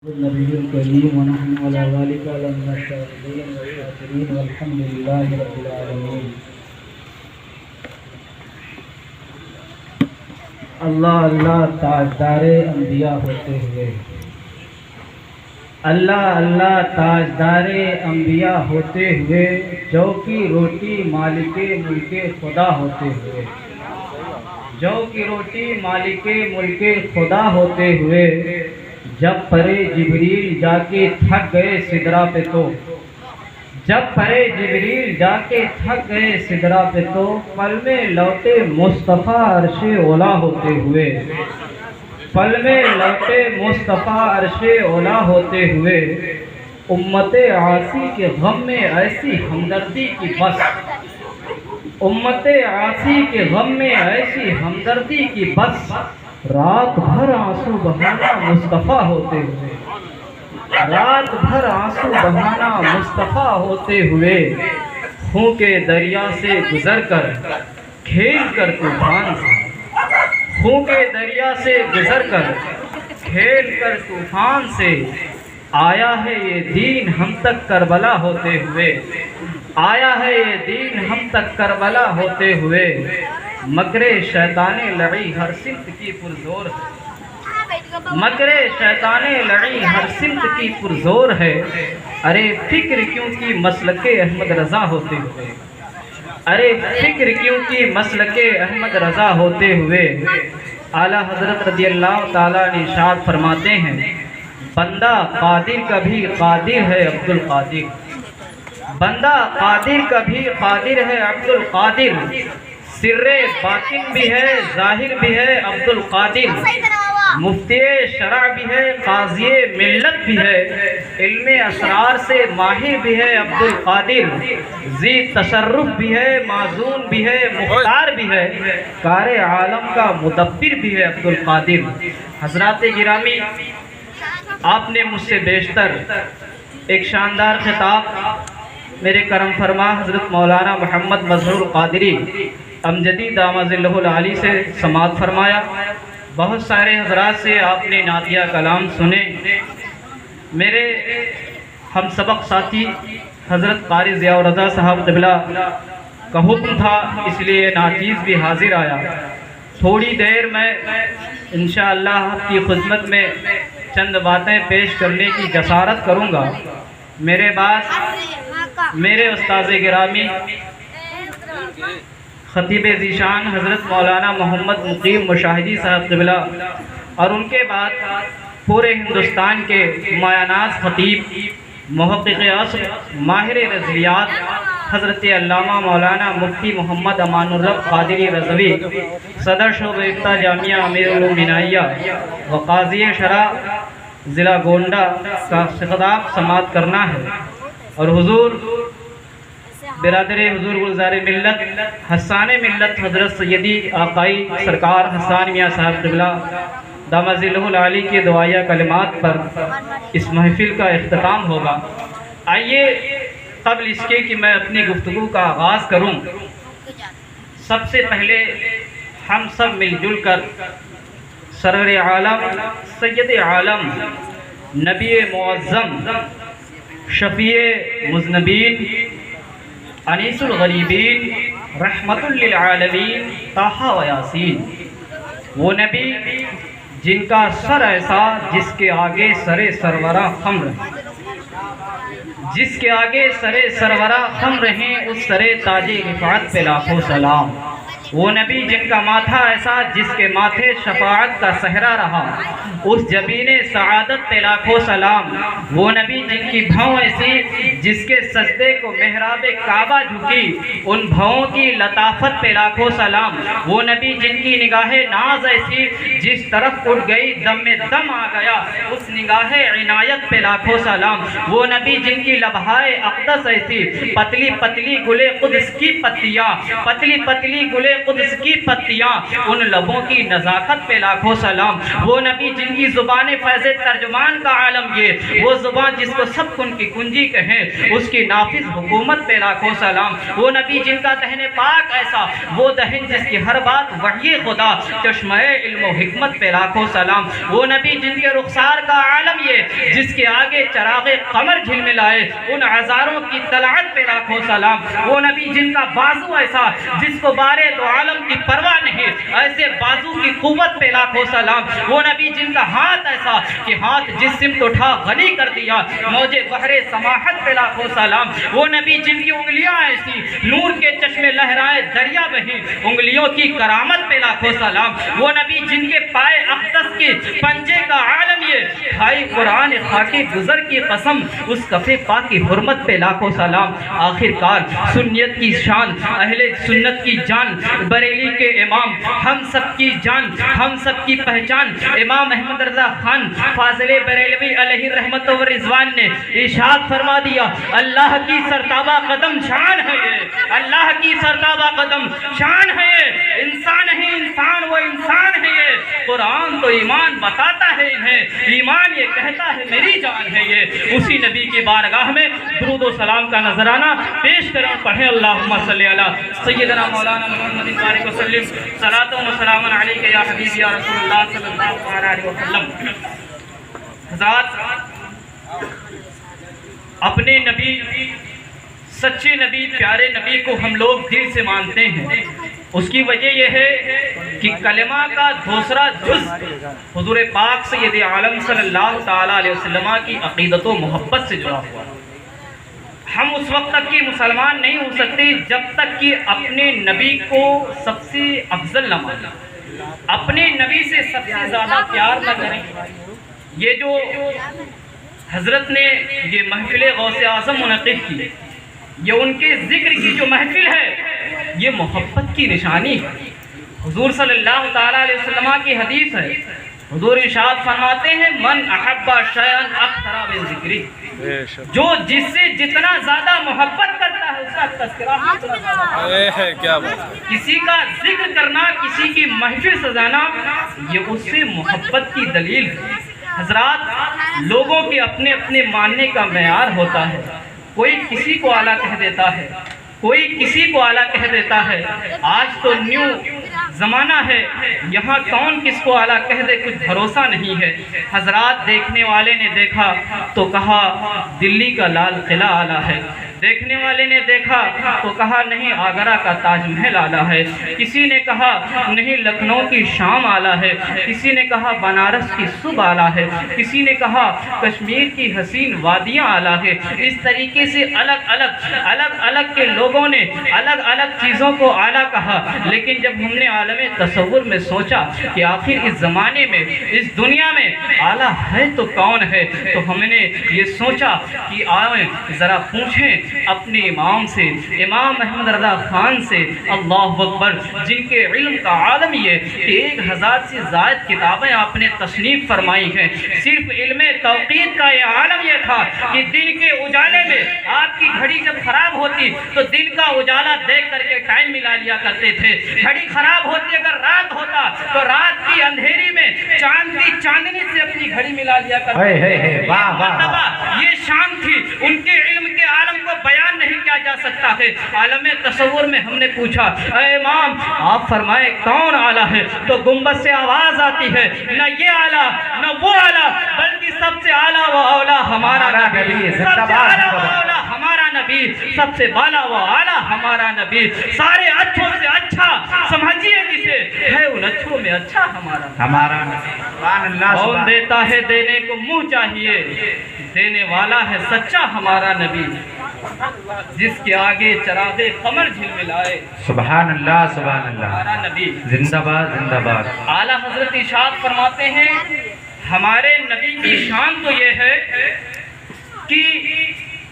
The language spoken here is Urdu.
النبي الكريم ونحن على ذلك لمن الشاهدين والشاكرين والحمد لله رب العالمين. اللہ اللہ تاجدار انبیاء ہوتے ہوئے، اللہ اللہ تاجدار انبیاء ہوتے ہوئے، جو کی روٹی مالک ملک خدا ہوتے ہوئے، جو کی روٹی مالک ملک خدا ہوتے ہوئے، جب پرے جبریل جا کے تھک گئے سدرا پہ تو، جب پرے جبریل جا کے تھک گئے سدرا پہ تو، پل میں لوٹے مصطفیٰ عرش اولا ہوتے ہوئے، پل میں لوٹے مصطفیٰ عرش اولا ہوتے ہوئے، امت عاصی کے غم میں ایسی ہمدردی کی بس، امت عاصی کے غم میں ایسی ہمدردی کی بس، رات بھر آنسو بہانا مصطفیٰ ہوتے ہوئے، رات بھر آنسو بہانا مصطفیٰ ہوتے ہوئے، خون کے دریا سے گزر کر کھیل کر طوفان سے، خون کے دریا سے گزر کر کھیل کر طوفان سے، آیا ہے یہ دین ہم تک کربلا ہوتے ہوئے، آیا ہے یہ دین ہم تک کربلا ہوتے ہوئے، مکر شیطان لعی ہر سمت کی پرزور ہے، مکر شیطان لعی ہر سمت کی پرزور ہے، ارے فکر کیوں کی مسلک احمد رضا ہوتے ہوئے، ارے فکر کیوں کی مسلک احمد رضا ہوتے ہوئے، اعلیٰ حضرت رضی اللہ تعالیٰ نے ارشاد فرماتے ہیں، بندہ قادر کا بھی قادر ہے عبد القادر، بندہ قادر کا بھی قادر ہے عبد القادر، سر باطن بھی ہے ظاہر بھی ہے عبد القادر، مفتی شرع بھی ہے قاضی ملت بھی ہے، علم اسرار سے ماہر بھی ہے عبد القادر، ذی تصرف بھی ہے معزون بھی ہے مختار بھی ہے، کار عالم کا مدبر بھی ہے عبد القادر۔ حضرات گرامی، آپ نے مجھ سے بیشتر ایک شاندار خطاب میرے کرم فرما حضرت مولانا محمد مظہر قادری امجدی دامت ظلہ العالی سے سماعت فرمایا، بہت سارے حضرات سے آپ نے نعتیہ کلام سنے، میرے ہم سبق ساتھی حضرت قاری ضیاء الرضا صاحب قبلہ کا حکم تھا، اس لیے ناچیز بھی حاضر آیا، تھوڑی دیر میں انشاءاللہ آپ کی خدمت میں چند باتیں پیش کرنے کی جسارت کروں گا۔ میرے بعد میرے استاذ گرامی خطیب ذیشان حضرت مولانا محمد مقیم مشاہدی صاحب قبلہ، اور ان کے بعد پورے ہندوستان کے مایہ ناز خطیب محقق عصر ماہر رضویات حضرت علامہ مولانا مفتی محمد امان الرب قادری رضوی، صدر شعبہ افتاء جامعہ امیر علوم عنایہ و قاضی شرع ضلع گونڈہ کا خطاب سماعت کرنا ہے، اور حضور برادر حضور گلزار ملت حسان ملت حضرت سیدی آقائی سرکار حسان میاں صاحب قبلہ دامت ظلہ العالی کے دعائیہ کلمات پر اس محفل کا اختتام ہوگا۔ آئیے قبل اس کے کہ میں اپنی گفتگو کا آغاز کروں، سب سے پہلے ہم سب مل جل کر سرور عالم سید عالم نبی معظم شفیع مذنبین انیس الغریبین رحمت للعالمین طٰہٰ و یاسین، وہ نبی جن کا سر ایسا جس کے آگے سر سروراں خم رہیں، جس کے آگے سر سروراں خم رہیں، اس سر تاج رفعت پہ لاکھوں سلام، وہ نبی جن کا ماتھا ایسا جس کے ماتھے شفاعت کا صحرا رہا، اس جبین سعادت پہ لاکھوں سلام، وہ نبی جن کی بھاؤں ایسی جس کے سجدے کو محراب کعبہ جھکی، ان بھاؤں کی لطافت پہ لاکھوں سلام، وہ نبی جن کی نگاہ ناز ایسی جس طرف اٹھ گئی دم میں دم آ گیا، اس نگاہ عنایت پہ لاکھوں سلام، وہ نبی جن کی لبہائے اقدس ایسی پتلی پتلی گلے قدس کی پتیاں، پتلی پتلی گلے قدس کی پتیاں، ان لبوں کی نزاکت پہ لاکھوں سلام، وہ نبی جن کی زبان فیض ترجمان کا عالم یہ، وہ زبان جس کو سب کن کی کنجی کہیں، اس کی نافذ حکومت پہ لاکھوں سلام، وہ نبی جن کا دہن پاک ایسا، وہ دہن جس کی ہر بات وحی خدا، چشمہ علم و حکمت پہ لاکھوں سلام، وہ نبی جن کے رخسار کا عالم یہ، جس کے آگے چراغ قمر جھلملائے، ان ہزاروں کی طلعت پہ لاکھوں سلام، وہ نبی جن کا بازو ایسا جس کو بارے دو عالم کی پرواہ نہیں، ایسے بازو کی قوت پہ لاکھوں سلام، وہ نبی جن کا ہاتھ ایسا کہ ہاتھ جس سمت اٹھا غنی کر دیا، موج بحر سماحت پہ لاکھوں سلام، وہ نبی جن کی انگلیاں ایسی نور کے چشمے لہرائے دریا بہیں، انگلیوں کی کرامت پہ لاکھوں سلام، وہ نبی جن کے پائے اقدس کے پنجے کا عالم یہ، بھائی قرآن خاکی گزر کی قسم، اس کفے پاک کی حرمت پہ لاکھوں سلام، آخر کار سنیت کی شان، اہل سنت کی جان، بریلی کے امام، ہم سب کی جان، ہم سب کی پہچان، امام احمد رضا خان فاضل بریلوی علیہ رحمت و رضوان نے ارشاد فرما دیا، اللہ کی سرتابہ قدم شان ہے یہ، اللہ کی سرتابہ قدم شان ہے یہ، انسان ہے انسان، وہ انسان ہے یہ، قرآن تو ایمان بتاتا ہے انہیں، ایمان یہ کہتا ہے میری جان ہے یہ، اسی نبی کی بارگاہ میں درود و سلام کا نذرانہ پیش کریں، پڑھیں اللہم صلی علی سیدنا مولانا محمد بارک وسلم، صلاۃ و سلام علیک یا حبیب یا رسول اللہ صلی اللہ علیہ وسلم۔ حضرات، اپنے نبی، سچے نبی، پیارے نبی کو ہم لوگ دل سے مانتے ہیں، اس کی وجہ یہ ہے کہ کلمہ کا دوسرا جز حضور پاک سید عالم صلی اللہ تعالیٰ علیہ وسلم کی عقیدت و محبت سے جڑا ہوا ہے۔ ہم اس وقت تک کی مسلمان نہیں ہو سکتے جب تک کہ اپنے نبی کو سب سے افضل نہ مانیں، اپنے نبی سے سب سے زیادہ پیار نہ کریں۔ یہ جو حضرت نے یہ محفل غوث اعظم منعقد کی، یہ ان کے ذکر کی جو محفل ہے، یہ محبت کی نشانی ہے۔ حضور صلی اللہ تعالیٰ علیہ وسلم کی حدیث ہے، حضور ارشاد فرماتے ہیں من احب شیئا اکثر من ذکری، جو جس سے جتنا زیادہ محبت کرتا ہے اس کا تذکرہ اتنا زیادہ ہے۔ کیا بات، کسی کا ذکر کرنا، کسی کی محفل سجانا، یہ اس سے محبت کی دلیل ہے۔ حضرات، لوگوں کے اپنے اپنے ماننے کا معیار ہوتا ہے، کوئی کسی کو اعلیٰ کہہ دیتا ہے، کوئی کسی کو اعلیٰ کہہ دیتا ہے۔ آج تو نیو زمانہ ہے، یہاں کون کس کو اعلیٰ کہہ دے کچھ بھروسہ نہیں ہے۔ حضرات، دیکھنے والے نے دیکھا تو کہا دلی کا لال قلعہ اعلیٰ ہے، دیکھنے والے نے دیکھا تو کہا نہیں آگرہ کا تاج محل اعلیٰ ہے، کسی نے کہا نہیں لکھنؤ کی شام اعلیٰ ہے، کسی نے کہا بنارس کی صبح اعلیٰ ہے، کسی نے کہا کشمیر کی حسین وادیاں اعلیٰ ہے۔ اس طریقے سے الگ الگ کے لوگوں نے الگ الگ چیزوں کو اعلیٰ کہا، لیکن جب ہم نے عالم تصور میں سوچا کہ آخر اس زمانے میں، اس دنیا میں اعلیٰ ہے تو کون ہے، تو ہم نے یہ سوچا کہ آئیں ذرا پوچھیں اپنے امام سے، امام احمد رضا خان سے، اللہ اکبر، جن کے علم کا عالم یہ کہ 1000 سے زائد کتابیں آپ نے تصنیف فرمائی ہیں۔ صرف علم توقیت کا یہ عالم یہ تھا کہ دن کے اجالے میں آپ کی گھڑی جب خراب ہوتی تو دن کا اجالا دیکھ کر کے ٹائم ملا لیا کرتے تھے، گھڑی خراب ہوتی اگر رات ہوتا تو رات کی اندھیری میں چاندنی سے اپنی گھڑی ملا لیا کرتے تھے۔ یہ شان تھی ان کے علم کے عالم کو بیان نہیں کیا جا سکتا ہے۔ عالم تصور میں ہم نے پوچھا اے امام آپ فرمائے کون اعلیٰ ہے، تو گنبد سے آواز آتی ہے نہ یہ اعلیٰ نہ وہ اعلیٰ، بلکہ سب سے اعلیٰ و اولیٰ ہمارا نبی، سب سے اعلیٰ و اولیٰ ہمارا نبی، سب سے بالا و اعلیٰ ہمارا نبی، سارے اچھوں سے اچھا سمجھیے جسے ہے ان اچھوں میں اچھا ہمارا نبی۔ کون دیتا ہے دینے کو منہ چاہیے، دینے والا ہے سچا ہمارا نبی، جس کے آگے چراغ قمر جھلملائے۔ سبحان اللہ سبحان اللہ، ہمارا نبی زندہ باد زندہ باد۔ اعلیٰ حضرت ارشاد فرماتے ہیں ہمارے نبی کی شان تو یہ ہے کہ